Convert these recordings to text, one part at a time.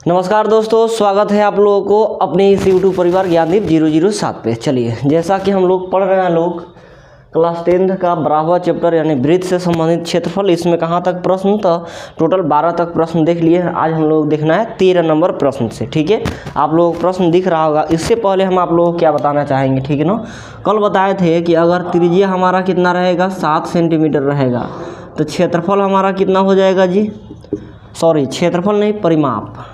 नमस्कार दोस्तों, स्वागत है आप लोगों को अपने इस यूट्यूब परिवार ज्ञानदीप 007 पे। चलिए, जैसा कि हम लोग पढ़ रहे हैं क्लास 10 का 12वां चैप्टर यानी वृत्त से संबंधित क्षेत्रफल। इसमें कहाँ तक प्रश्न था? टोटल 12 तक प्रश्न देख लिए हैं। आज हम लोग देखना है 13 नंबर प्रश्न से। ठीक है, आप लोगों को प्रश्न दिख रहा होगा। इससे पहले हम आप लोगों को क्या बताना चाहेंगे, ठीक है ना। कल बताए थे कि अगर त्रिज्या हमारा कितना रहेगा, 7 सेंटीमीटर रहेगा, तो क्षेत्रफल हमारा कितना हो जाएगा जी। सॉरी, क्षेत्रफल नहीं, परिमाप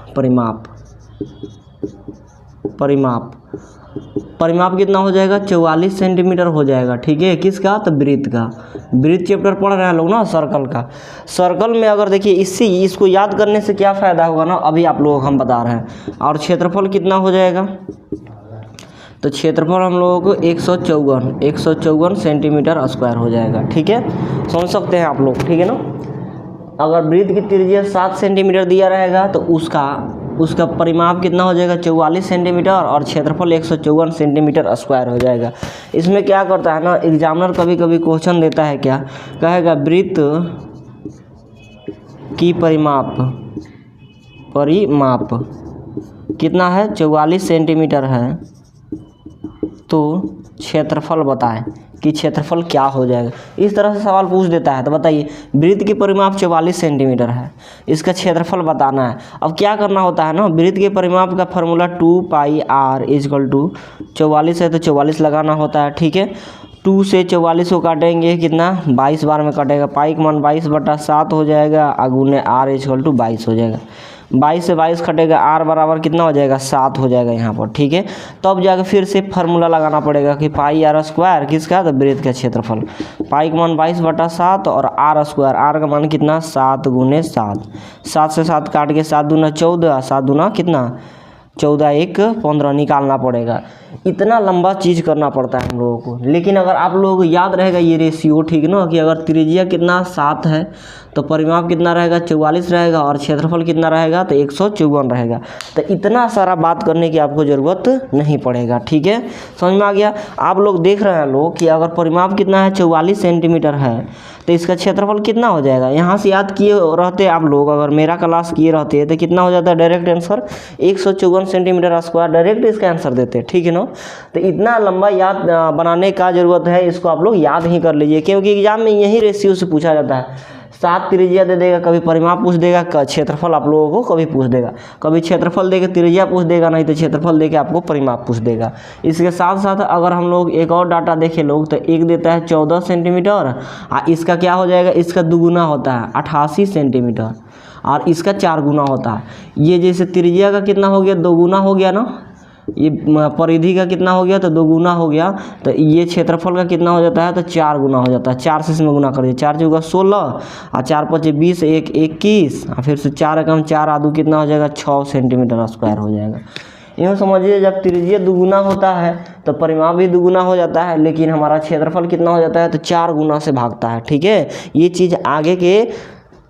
कितना हो जाएगा, 44 सेंटीमीटर हो जाएगा। ठीक है, किसका? तो वृत्त का। वृत्त चैप्टर पढ़ रहे हैं लोग ना, सर्कल का। सर्कल में अगर देखिए, इसको याद करने से क्या फ़ायदा होगा ना, अभी आप लोगों को हम बता रहे हैं। और क्षेत्रफल कितना हो जाएगा, तो क्षेत्रफल हम लोगों को 154 सेंटीमीटर स्क्वायर हो जाएगा। ठीक है, समझ सकते हैं आप लोग, ठीक है ना। अगर वृत्त की त्रिज्या 7 सेंटीमीटर दिया रहेगा तो उसका परिमाप कितना हो जाएगा, 44 सेंटीमीटर, और क्षेत्रफल 154 सेंटीमीटर स्क्वायर हो जाएगा। इसमें क्या करता है ना, एग्जामिनर कभी कभी क्वेश्चन देता है, क्या कहेगा, वृत्त की परिमाप कितना है, 44 सेंटीमीटर है, तो क्षेत्रफल बताएं कि क्षेत्रफल क्या हो जाएगा। इस तरह से सवाल पूछ देता है। तो बताइए, वृत्त की परिमाप 44 सेंटीमीटर है, इसका क्षेत्रफल बताना है। अब क्या करना होता है ना, वृत्त के परिमाप का फॉर्मूला 2πr = 44 है, तो 44 लगाना होता है। ठीक है, 2 से 44 को काटेंगे, कितना, 22 बार में कटेगा। पाई का मान 22/7 हो जाएगा, अगुने r = 22 हो जाएगा। 22 से 22 कटेगा, r बराबर कितना हो जाएगा, 7 हो जाएगा यहाँ पर। ठीक है, तब जाकर फिर से फार्मूला लगाना पड़ेगा कि πr² किसका, तो वृत्त का क्षेत्रफल। पाई का मान 22/7 और r² का मान कितना, 7 × 7। 7 से 7 काट के 7 दूना 14, 7 दूना कितना, 14 1 15 निकालना पड़ेगा। इतना लंबा चीज़ करना पड़ता है हम लोगों को। लेकिन अगर आप लोगों को याद रहेगा ये रेशियो, ठीक ना, कि अगर त्रिज्या कितना 7 है तो परिमाप कितना रहेगा, 44 रहेगा, और क्षेत्रफल कितना रहेगा, तो 154 रहेगा। तो इतना सारा बात करने की आपको ज़रूरत नहीं पड़ेगा। ठीक है, समझ में आ गया। आप लोग देख रहे हैं लोग कि अगर परिमाप कितना है, 44 सेंटीमीटर है, तो इसका क्षेत्रफल कितना हो जाएगा। यहाँ से याद किए रहते आप लोग, अगर मेरा क्लास किए रहते हैं, तो कितना हो जाता है direct answer, 154 centimetre square, direct इसका आंसर देते हैं। ठीक है ना। तो इतना लंबा याद बनाने का ज़रूरत है, इसको आप लोग याद ही कर लीजिए, क्योंकि एग्जाम में यही रेशियो से पूछा जाता है। 7 त्रिज्या दे देगा, कभी परिमाप पूछ देगा, क्षेत्रफल आप लोगों को कभी पूछ देगा, कभी क्षेत्रफल देके त्रिज्या पूछ देगा, नहीं तो क्षेत्रफल देके आपको परिमाप पूछ देगा। इसके साथ साथ अगर हम लोग एक और डाटा देखें लोग, तो एक देता है 14 सेंटीमीटर, इसका क्या हो जाएगा, इसका दुगुना होता है 88 सेंटीमीटर, और इसका 4 गुना होता है। ये जैसे त्रिज्या का कितना हो गया, 2 गुना हो गया ना, ये परिधि का कितना हो गया, तो 2 गुना हो गया। तो ये क्षेत्रफल का कितना हो जाता है, तो 4 गुना हो जाता है। 4 से इसमें गुना करिए, 4 × 16 और 4 × 5 = 20, 1 21, और फिर से 4 × 4 आदू कितना हो जाएगा, 6 सेंटीमीटर स्क्वायर हो जाएगा। यूँ समझिए, जब त्रिज्या दुगुना होता है तो परिमाप भी दुगुना हो जाता है, लेकिन हमारा क्षेत्रफल कितना हो जाता है, तो 4 गुना से भागता है। ठीक है, ये चीज़ आगे के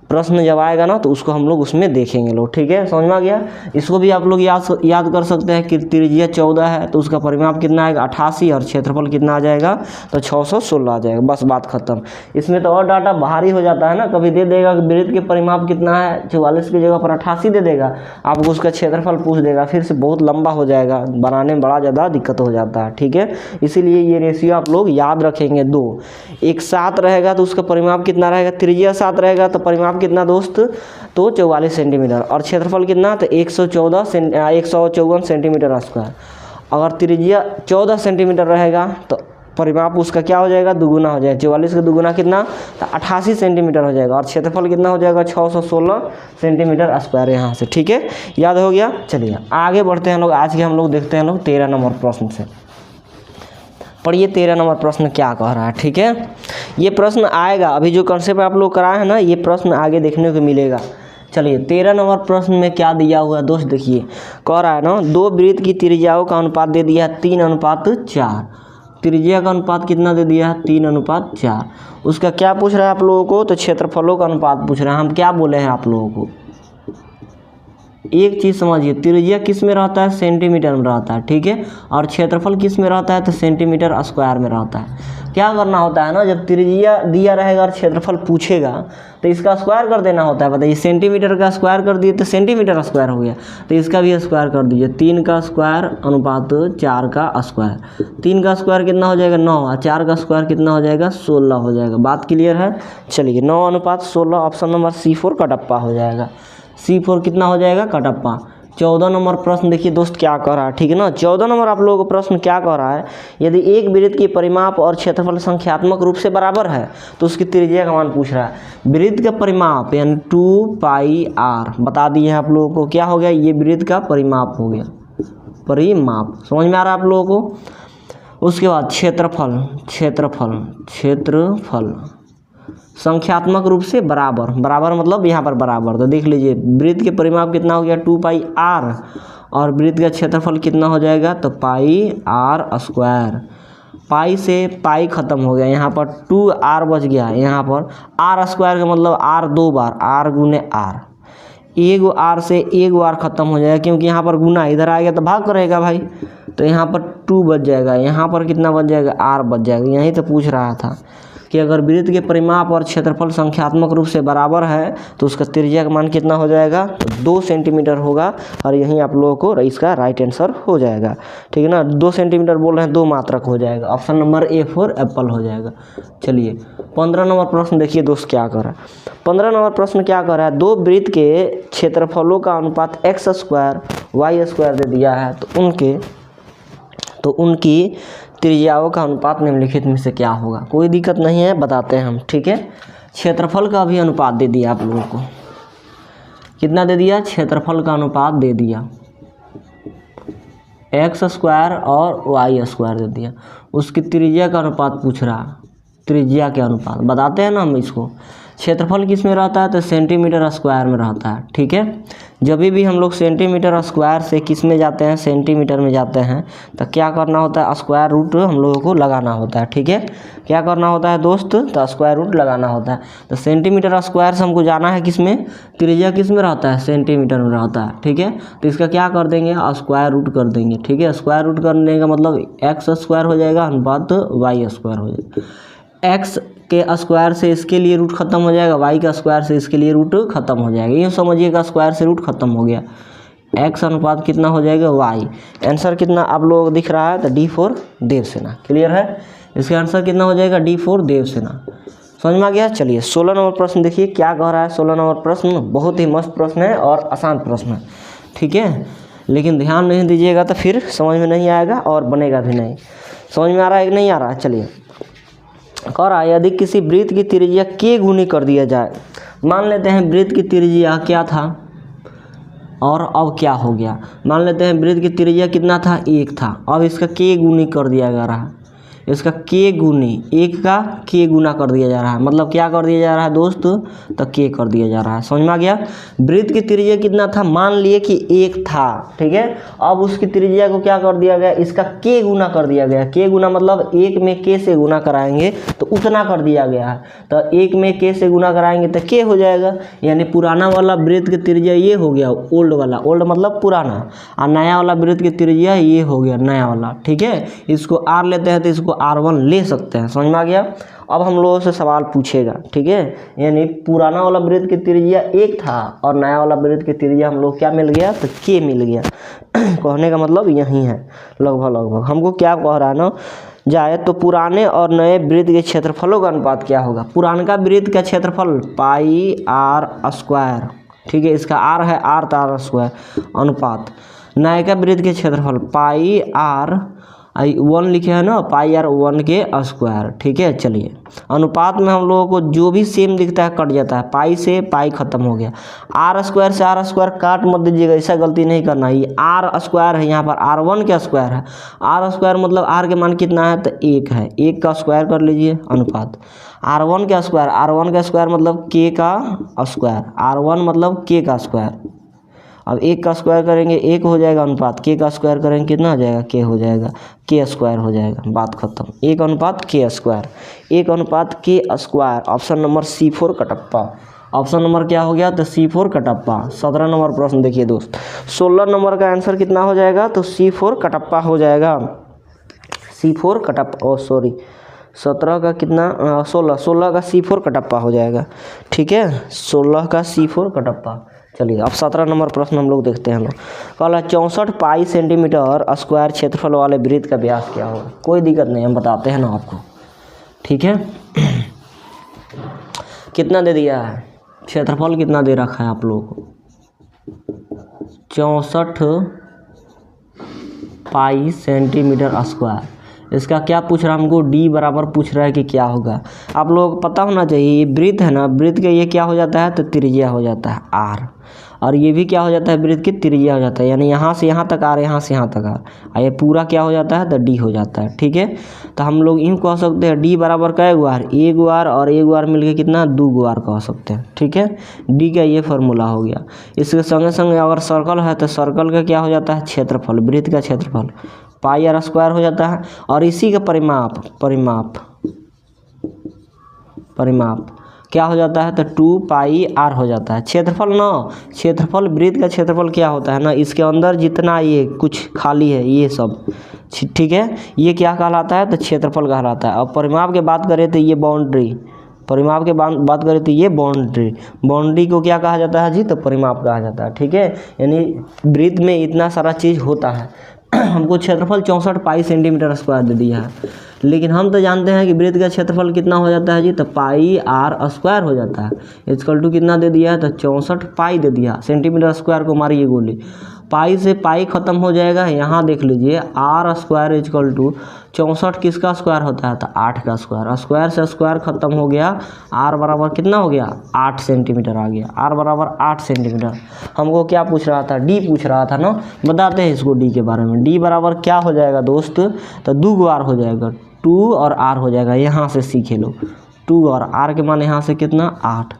प्रश्न जब आएगा ना, तो उसको हम लोग उसमें देखेंगे लोग। ठीक है, समझ में आ गया। इसको भी आप लोग याद कर सकते हैं कि त्रिज्या 14 है, तो उसका परिमाप कितना आएगा, 88, और क्षेत्रफल कितना आ जाएगा, तो 616 आ जाएगा। बस बात खत्म। इसमें तो और डाटा भारी हो जाता है ना, कभी दे देगा कि वृत्त के परिमाप कितना है, 44 की जगह पर 88 दे देगा, आपको उसका क्षेत्रफल पूछ देगा, फिर से बहुत लंबा हो जाएगा, बनाने में बड़ा ज़्यादा दिक्कत हो जाता है। ठीक है, इसीलिए ये रेशियो आप लोग याद रखेंगे। 2 एक 7 रहेगा तो उसका परिमाप कितना रहेगा, त्रिज्या 7 रहेगा तो परिमाप कितना दोस्त, तो 44 सेंटीमीटर, और क्षेत्रफल कितना, तो 154 सेंटीमीटर स्क्वायर। अगर त्रिज्या 14 सेंटीमीटर रहेगा तो परिमाप उसका क्या हो जाएगा, दुगुना हो जाएगा। 44 का दुगुना कितना, तो 88 सेंटीमीटर हो जाएगा, और क्षेत्रफल कितना हो जाएगा, 616 सेंटीमीटर स्क्वायर यहाँ से। ठीक है, याद हो गया। चलिए आगे बढ़ते हैं लोग। आज के हम लोग देखते हैं लोग 13 नंबर प्रश्न से। पढ़िए 13 नंबर प्रश्न क्या कह रहा है। ठीक है, ये प्रश्न आएगा, अभी जो कंसेप्ट आप लोग कराए हैं ना, ये प्रश्न आगे देखने को मिलेगा। चलिए 13 नंबर प्रश्न में क्या दिया हुआ है दोस्त, देखिए कह रहा है ना, 2 वृत्त की त्रिज्याओं का अनुपात दे दिया है 3:4। त्रिज्या का अनुपात कितना दे दिया है, 3:4। उसका क्या पूछ रहा है आप लोगों को, तो क्षेत्रफलों का अनुपात पूछ रहा है। हम क्या बोले हैं आप लोगों को, एक चीज़ समझिए, त्रिज्या किस में रहता है, सेंटीमीटर में रहता है। ठीक है, और क्षेत्रफल किस में रहता है, तो सेंटीमीटर स्क्वायर में रहता है। क्या करना होता है ना, जब त्रिज्या दिया रहेगा और क्षेत्रफल पूछेगा तो इसका स्क्वायर कर देना होता है। बताइए सेंटीमीटर का स्क्वायर कर दिए तो सेंटीमीटर स्क्वायर हो गया, तो इसका भी स्क्वायर कर दीजिए। 3 का स्क्वायर अनुपात 4 का स्क्वायर, 3 का स्क्वायर कितना हो जाएगा 9, और 4 का स्क्वायर कितना हो जाएगा 16 हो जाएगा। बात क्लियर है। चलिए 9 अनुपात 16 ऑप्शन नंबर C4 कटप्पा हो जाएगा। C4 कितना हो जाएगा कटप्पा। 14 नंबर प्रश्न देखिए दोस्त क्या कह रहा है, ठीक है ना। 14 नंबर आप लोगों को प्रश्न क्या कह रहा है, यदि एक वृत्त की परिमाप और क्षेत्रफल संख्यात्मक रूप से बराबर है तो उसकी त्रिज्या का मान पूछ रहा है। वृत्त का परिमाप यानी 2πr बता दिए हैं आप लोगों को, क्या हो गया, ये वृत्त का परिमाप हो गया, परिमाप समझ में आ रहा है आप लोगों को। उसके बाद क्षेत्रफल, क्षेत्रफल संख्यात्मक रूप से बराबर, बराबर मतलब यहाँ पर बराबर, तो देख लीजिए वृत्त के परिमाप कितना हो गया 2πr और वृत्त का क्षेत्रफल कितना हो जाएगा तो πr²। पाई से पाई खत्म हो गया, यहाँ पर 2r बच गया, यहाँ पर r² का मतलब r 2 बार, r गुने r, एक r से एक बार खत्म हो जाएगा क्योंकि यहाँ पर गुना इधर आ गया तो भाग करेगा भाई, तो यहाँ पर 2 बच जाएगा, यहाँ पर कितना बच जाएगा r बच जाएगा। यही तो पूछ रहा था कि अगर वृत्त के परिमाप और क्षेत्रफल संख्यात्मक रूप से बराबर है तो उसका त्रिज्या का मान कितना हो जाएगा तो 2 सेंटीमीटर होगा, और यहीं आप लोगों को इसका राइट आंसर हो जाएगा, ठीक है ना। 2 सेंटीमीटर बोल रहे हैं, 2 मात्रक हो जाएगा, ऑप्शन नंबर A4 एप्पल हो जाएगा। चलिए 15 नंबर प्रश्न देखिए दोस्त क्या कर रहा है। 15 नंबर प्रश्न क्या कर रहा है, दो वृत्त के क्षेत्रफलों का अनुपात x² y² दे दिया है, तो उनकी त्रिज्याओं का अनुपात निम्नलिखित में से क्या होगा। कोई दिक्कत नहीं है, बताते हैं हम, ठीक है। क्षेत्रफल का भी अनुपात दे दिया आप लोगों को, कितना दे दिया, क्षेत्रफल का अनुपात दे दिया, x² और y² दे दिया। उसकी त्रिज्या का अनुपात पूछ रहा, त्रिज्या के अनुपात बताते हैं ना हम इसको। क्षेत्रफल किस में रहता है तो सेंटीमीटर स्क्वायर में रहता है, ठीक है। जब भी हम लोग सेंटीमीटर स्क्वायर से किस में जाते हैं, सेंटीमीटर में जाते हैं, तो क्या करना होता है, स्क्वायर रूट हम लोगों को लगाना होता है, ठीक है। क्या करना होता है दोस्त, तो स्क्वायर रूट लगाना होता है। तो सेंटीमीटर स्क्वायर से हमको जाना है किस में, त्रिज्या किस में रहता है, सेंटीमीटर में रहता है, ठीक है। तो इसका क्या कर देंगे, स्क्वायर रूट कर देंगे, ठीक है। स्क्वायर रूट करने का मतलब x² हो जाएगा अनुपात y² हो जाएगा। x के स्क्वायर से इसके लिए रूट खत्म हो जाएगा, y का स्क्वायर से इसके लिए रूट खत्म हो जाएगा। ये समझिएगा स्क्वायर से रूट खत्म हो गया, x अनुपात कितना हो जाएगा y। आंसर कितना आप लोगों को दिख रहा है तो D4 देवसेना, क्लियर है। इसका आंसर कितना हो जाएगा D4 देवसेना, समझ में आ गया। चलिए 16 नंबर प्रश्न देखिए क्या कह रहा है। 16 नंबर प्रश्न बहुत ही मस्त प्रश्न है और आसान प्रश्न है, ठीक है, लेकिन ध्यान नहीं दीजिएगा तो फिर समझ में नहीं आएगा और बनेगा भी नहीं। समझ में आ रहा है कि नहीं आ रहा है। चलिए कह रहा है यदि किसी वृत्त की त्रिज्या k गुनी कर दिया जाए, मान लेते हैं वृत्त की त्रिज्या क्या था और अब क्या हो गया। मान लेते हैं वृत्त की त्रिज्या कितना था 1 था, अब इसका k गुनी कर दिया जा रहा है, इसका k गुनी 1 का k गुना कर दिया जा रहा है। मतलब क्या कर दिया जा रहा है दोस्त, तो k कर दिया जा रहा है। समझ में आ गया। वृत्त की त्रिज्या कितना था, मान लिए कि 1 था, ठीक है। अब उसकी त्रिज्या को क्या कर दिया गया, इसका k गुना कर दिया गया। k गुना मतलब 1 में k से गुना कराएंगे तो उतना कर दिया गया है, तो 1 में k से गुना कराएंगे तो k हो जाएगा। यानी पुराना वाला वृत्त की त्रिज्या ये हो गया, ओल्ड वाला, ओल्ड मतलब पुराना, और नया वाला वृत्त की त्रिज्या ये हो गया नया वाला, ठीक है। इसको r लेते हैं तो इसको R1 ले सकते हैं, समझ में आ गया। अब हम लोगों से सवाल पूछेगा, ठीक है। यानी पुराना वाला वृत्त की त्रिज्या 1 था और नया वाला वृत्त की त्रिज्या हम लोग क्या मिल गया तो k मिल गया। कहने का मतलब यही है लगभग हमको क्या कह रहा है ना जाए, तो पुराने और नए वृत्त के क्षेत्रफलों का अनुपात क्या होगा। पुराने का वृत्त का क्षेत्रफल πr², ठीक है, इसका r है r² अनुपात नए का वृत्त के क्षेत्रफल πr1 लिखे हैं ना, πr1 के स्क्वायर, ठीक है। चलिए अनुपात में हम लोगों को जो भी सेम दिखता है कट जाता है, पाई से पाई खत्म हो गया। r² से r² काट मत दीजिएगा, ऐसा गलती नहीं करना। ये r² है, यहाँ पर r1 का स्क्वायर है, r² मतलब r के मान कितना है तो 1 है, 1 का स्क्वायर कर लीजिए अनुपात r1 का स्क्वायर, r1 का स्क्वायर मतलब k का स्क्वायर, r1 मतलब k का स्क्वायर। अब 1 का स्क्वायर करेंगे 1 हो जाएगा अनुपात, k का स्क्वायर करेंगे कितना हो जाएगा k हो जाएगा, k² हो जाएगा, बात खत्म। 1 अनुपात k², 1 अनुपात k²। Option number C4 Kattappa, option number क्या हो गया तो C4 कटप्पा। 17 नंबर प्रश्न देखिए दोस्त, 16 नंबर का आंसर कितना हो जाएगा तो C4 कटप्पा हो जाएगा, C4 कटप्पा, 17 का कितना 16 का C4 कटप्पा हो जाएगा। ठीक है, 16 का C4 कटप्पा। चलिए अब 17 नंबर प्रश्न हम लोग देखते हैं। हम लोग कल 64 पाई सेंटीमीटर स्क्वायर क्षेत्रफल वाले वृत्त का व्यास क्या होगा। कोई दिक्कत नहीं, हम बताते हैं ना आपको। ठीक है, कितना दे दिया है, क्षेत्रफल कितना दे रखा है आप लोगों को, 64 पाई सेंटीमीटर स्क्वायर। इसका क्या पूछ रहा है हमको, डी बराबर पूछ रहा है कि क्या होगा। आप लोगों को पता होना चाहिए, ये वृत्त है ना, वृत्त का ये क्या हो जाता है, तो त्रिज्या हो जाता है आर, और ये भी क्या हो जाता है, वृत्त की त्रिज्या हो जाता है, यानी यहाँ से यहाँ तक आर, यहाँ से यहाँ तक आर, और ये पूरा क्या हो जाता है, तो डी हो जाता है। ठीक है, तो हम लोग यूँ कह सकते हैं डी बराबर कै गो आर, एक गो आर और एक गो आर मिलके कितना, 2 गो आर कह सकते हैं। ठीक है, डी का ये फार्मूला हो गया। इसके संगे संगे अगर सर्कल है तो सर्कल का क्या हो जाता है, क्षेत्रफल, वृत्त का क्षेत्रफल पाई आर स्क्वायर हो जाता है, और इसी का परिमाप क्या हो जाता है, तो 2 पाई आर हो जाता है। क्षेत्रफल ना, क्षेत्रफल वृत्त का क्षेत्रफल क्या होता है ना, इसके अंदर जितना ये कुछ खाली है ये सब, ठीक है, ये क्या कहलाता है, तो क्षेत्रफल कहलाता है। अब परिमाप की बात करें तो ये बाउंड्री, परिमाप के बात करें तो ये बाउंड्री को क्या कहा जाता है जी, तो परिमाप कहा जाता है। ठीक है, यानी वृत्त में इतना सारा चीज़ होता है। हमको क्षेत्रफल 64 पाई सेंटीमीटर स्क्वायर दे दिया है, लेकिन हम तो जानते हैं कि वृत्त का क्षेत्रफल कितना हो जाता है जी, तो पाई आर स्क्वायर हो जाता है। इक्वल टू कितना दे दिया है, तो 64 पाई दे दिया, सेंटीमीटर स्क्वायर को मारिए गोली, पाई से पाई खत्म हो जाएगा। यहाँ देख लीजिए आर स्क्वायर इक्वल टू 64 किसका स्क्वायर होता है, तो 8 का स्क्वायर, स्क्वायर से स्क्वायर खत्म हो गया, आर बराबर कितना हो गया, 8 सेंटीमीटर आ गया, आर बराबर 8 सेंटीमीटर। हमको क्या पूछ रहा था, डी पूछ रहा था ना, बताते हैं इसको डी के बारे में। डी बराबर क्या हो जाएगा दोस्त, तो 2 गो आर हो जाएगा, 2 और आर हो जाएगा, यहाँ से सीखे लो, 2 और आर के मान यहाँ से कितना 8,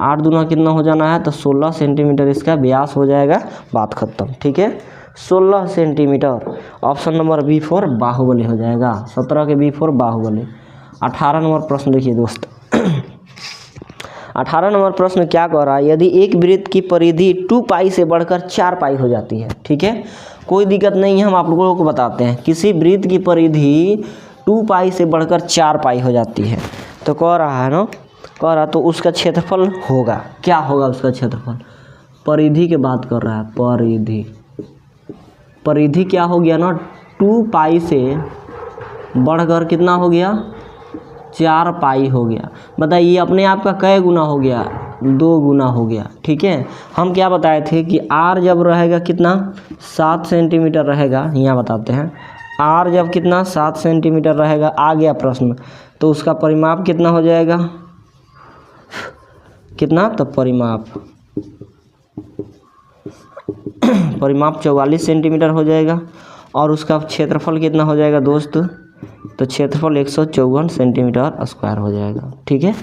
8 दूना कितना हो जाना है, तो 16 सेंटीमीटर इसका व्यास हो जाएगा, बात खत्म। ठीक है, 16 centimetre. Option number B4 Baahubali हो जाएगा, 17 के B4 बाहुबली। 18 नंबर प्रश्न देखिए दोस्त। 18 नंबर प्रश्न क्या कह रहा है, यदि एक वृत्त की परिधि 2 पाई से बढ़कर 4 पाई हो जाती है। ठीक है, कोई दिक्कत नहीं है, हम आप लोगों को बताते हैं। किसी वृत्त की परिधि 2 पाई से बढ़कर 4 पाई हो जाती है, तो कह रहा है ना, कह रहा तो उसका क्षेत्रफल होगा, क्या होगा उसका क्षेत्रफल, परिधि की बात कर रहा है। परिधि क्या हो गया ना, 2 पाई से बढ़कर कितना हो गया, 4 पाई हो गया। बताइए अपने आप का कै गुना हो गया, 2 गुना हो गया। ठीक है, हम क्या बताए थे कि आर जब रहेगा कितना 7 सेंटीमीटर रहेगा, यहाँ बताते हैं, आर जब कितना 7 सेंटीमीटर रहेगा, आ गया प्रश्न, तो उसका परिमाप कितना हो जाएगा, कितना, तो परिमाप 44 सेंटीमीटर हो जाएगा, और उसका क्षेत्रफल कितना हो जाएगा दोस्त, तो क्षेत्रफल 154 सेंटीमीटर स्क्वायर हो जाएगा। ठीक है,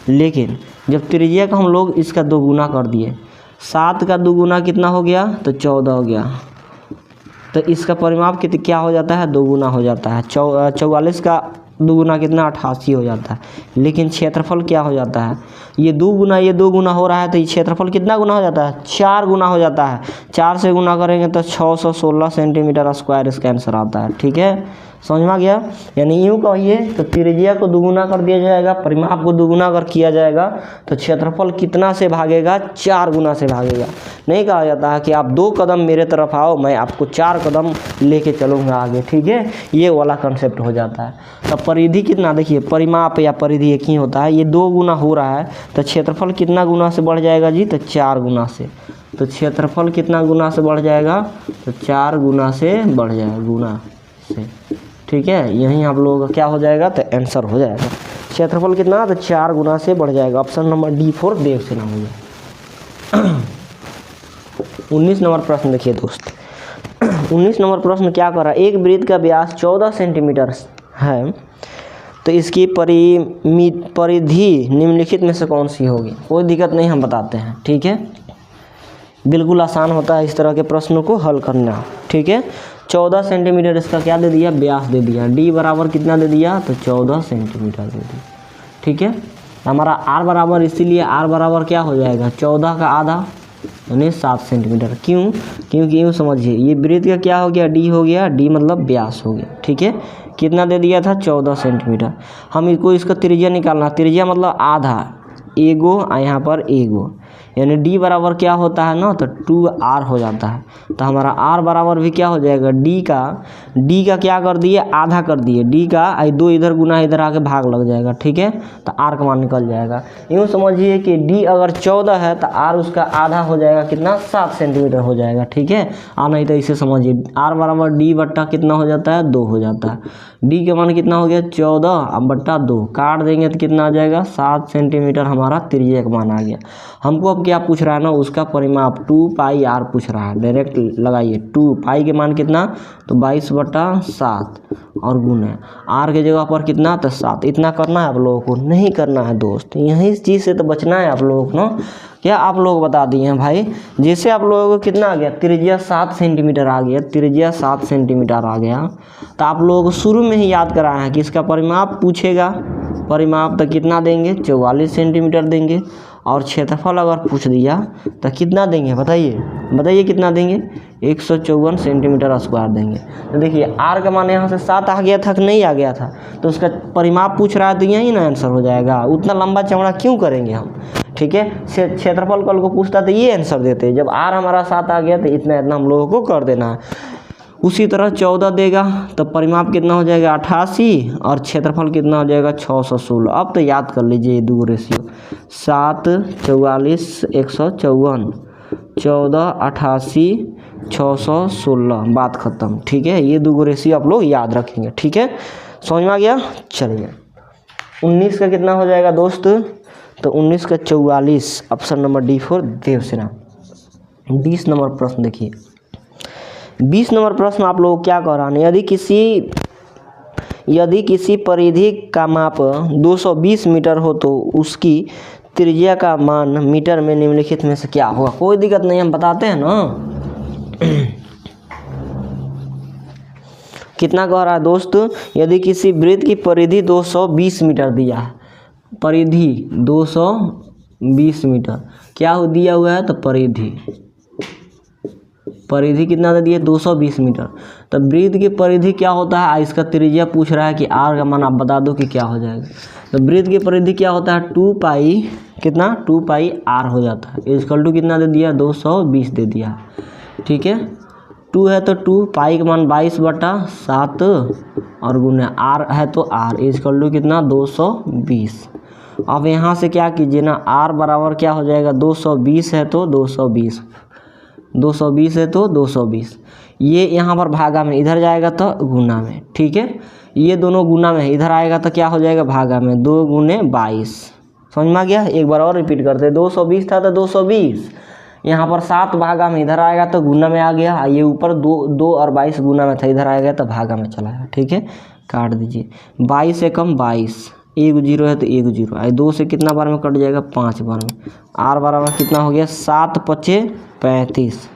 लेकिन जब त्रिज्या का हम लोग इसका 2 गुना कर दिए, 7 का 2 गुना कितना हो गया, तो 14 हो गया, तो इसका परिमाप क्या हो जाता है, 2 गुना हो जाता है। 44 का 2 गुना कितना, 88 हो जाता है, लेकिन क्षेत्रफल क्या हो जाता है, ये 2 गुना हो रहा है, तो ये क्षेत्रफल कितना गुना हो जाता है, 4 गुना हो जाता है। 4 से गुना करेंगे तो 616 सेंटीमीटर स्क्वायर इसका आंसर आता है। ठीक है, समझ में आ गया, यानी यूँ कहिए तो त्रिज्या को 2 गुना कर दिया जाएगा, परिमाप को 2 गुना अगर किया जाएगा तो क्षेत्रफल कितना से भागेगा, 4 गुना से भागेगा। नहीं कहा जाता है कि आप 2 कदम मेरे तरफ आओ, मैं आपको 4 कदम लेके चलूँगा आगे। ठीक है, ये वाला कंसेप्ट हो जाता है। तो परिधि कितना, देखिए परिमाप या परिधि एक ही होता है, ये 2 गुना हो रहा है, तो क्षेत्रफल कितना गुना से बढ़ जाएगा जी, तो 4 गुना से। तो क्षेत्रफल कितना गुना से बढ़ जाएगा, तो 4 गुना से बढ़ जाएगा, गुना से। ठीक है, यहीं आप लोगों का क्या हो जाएगा, तो आंसर हो जाएगा, क्षेत्रफल कितना, तो 4 गुना से बढ़ जाएगा। ऑप्शन नंबर D4 देव से ना हो जाए। 19 नंबर प्रश्न देखिए दोस्त। 19 नंबर प्रश्न क्या कर रहा है, एक वृत्त का व्यास 14 सेंटीमीटर है, तो इसकी परिधि निम्नलिखित में से कौन सी होगी। कोई दिक्कत नहीं, हम बताते हैं। ठीक है, बिल्कुल आसान होता है इस तरह के प्रश्नों को हल करना। ठीक है, 14 सेंटीमीटर इसका क्या दे दिया, व्यास दे दिया। डी बराबर कितना दे दिया, तो 14 सेंटीमीटर दे दिया। ठीक है, हमारा आर बराबर, इसीलिए आर बराबर क्या हो जाएगा, 14 का आधा यानी 7 सेंटीमीटर। क्यों, क्योंकि यूँ समझिए, ये वृत्त का क्या हो गया, डी हो गया, डी मतलब व्यास हो गया। ठीक है, कितना दे दिया था 14 सेंटीमीटर। हम इसको इसका त्रिज्या निकालना, त्रिज्या मतलब आधा, एगो और यहाँ पर एगो, यानी डी बराबर क्या होता है ना, तो 2r हो जाता है। तो हमारा r बराबर भी क्या हो जाएगा, डी का क्या कर दिए, आधा कर दिए, डी का आई 2 इधर गुना इधर आके भाग लग जाएगा, ठीक है। तो r का मान निकल जाएगा। यूँ समझिए कि d अगर 14 है तो r उसका आधा हो जाएगा, कितना 7 सेंटीमीटर हो जाएगा, ठीक है। नहीं तो इसे समझिए r बराबर डी बट्टा कितना हो जाता है, 2 हो जाता है। डी का मान कितना हो गया 14 अब बट्टा 2, काट देंगे तो कितना आ जाएगा 7 सेंटीमीटर हमारा त्रिज्या का मान आ गया। हमको अब क्या पूछ रहा है ना, उसका परिमाप 2πr पूछ रहा है। डायरेक्ट लगाइए 2 पाई के मान कितना, तो 22/7 और गुने r के जगह पर कितना, तो 7। इतना करना है आप लोगों को, नहीं करना है दोस्त, यही इस चीज़ से तो बचना है आप लोगों को ना। क्या आप लोग बता दिए हैं भाई, जैसे आप लोगों को कितना आ गया, त्रिज्या 7 सेंटीमीटर आ गया, त्रिज्या 7 सेंटीमीटर आ गया, तो आप लोगों को शुरू में ही याद कराया है कि इसका परिमाप पूछेगा। परिमाप तो कितना देंगे, 44 सेंटीमीटर देंगे, और क्षेत्रफल अगर पूछ दिया तो कितना देंगे, बताइए कितना देंगे, 154 सेंटीमीटर स्क्वायर देंगे। तो देखिए r का मान यहाँ से 7 आ गया था कि नहीं आ गया था, तो उसका परिमाप पूछ रहा है तो यही ना आंसर हो जाएगा। उतना लंबा चौड़ा क्यों करेंगे हम, ठीक है। क्षेत्रफल कल को पूछता तो ये आंसर देते, जब r हमारा 7 आ गया तो इतना हम लोगों को कर देना है। उसी तरह 14 देगा तो परिमाप कितना हो जाएगा 88 और क्षेत्रफल कितना हो जाएगा 616। अब तो याद कर लीजिए ये दो रेशियो, 7 44 154, 14 88 616, बात खत्म, ठीक है। ये दो रेशियो आप लोग याद रखेंगे, ठीक है। समझ में आ गया। चलिए 19 का कितना हो जाएगा दोस्त, तो 19 का 44, option number D for Devsena. 20 number प्रश्न देखिए, 20 नंबर प्रश्न आप लोग क्या कराने, यदि किसी परिधि का माप 220 मीटर हो तो उसकी त्रिज्या का मान मीटर में निम्नलिखित में से क्या होगा। कोई दिक्कत नहीं, हम बताते हैं ना। कितना कह रहा है दोस्त, यदि किसी वृत्त की परिधि 220 मीटर दिया है, परिधि 220 मीटर क्या दिया हुआ है, तो परिधि कितना दे दिए 220 मीटर। तो वृत्त की परिधि क्या होता है, इसका त्रिज्या पूछ रहा है कि r का मान आप बता दो कि क्या हो जाएगा। तो वृत्त की परिधि क्या होता है 2 पाई, कितना 2 पाई r हो जाता है, इक्वल टू कितना दे दिया 220 दे दिया, ठीक है। 2 है तो 2, पाई का मान 22/7 और गुने r है तो r इक्वल टू कितना 220। अब यहाँ से क्या कीजिए ना, r बराबर क्या हो जाएगा 220 है तो 220, 220 है तो 220, ये यहाँ पर भागा में, इधर जाएगा तो गुना में, ठीक है। ये दोनों गुना में है, इधर आएगा तो क्या हो जाएगा भागा में, 2 गुने 22। समझ में आ गया। एक बार और रिपीट करते हैं, 220 था तो 220, यहाँ पर 7 भागा में, इधर आएगा तो गुना में आ गया, ये ऊपर 2 और 22 गुना में था, इधर आएगा तो भागा में चला गया, ठीक है। काट दीजिए, 22 से कम 22, 1 0 है तो 1 0, आई 2 से कितना बार में कट जाएगा 5 बार में। r बराबर कितना हो गया 7 × 5 = 35।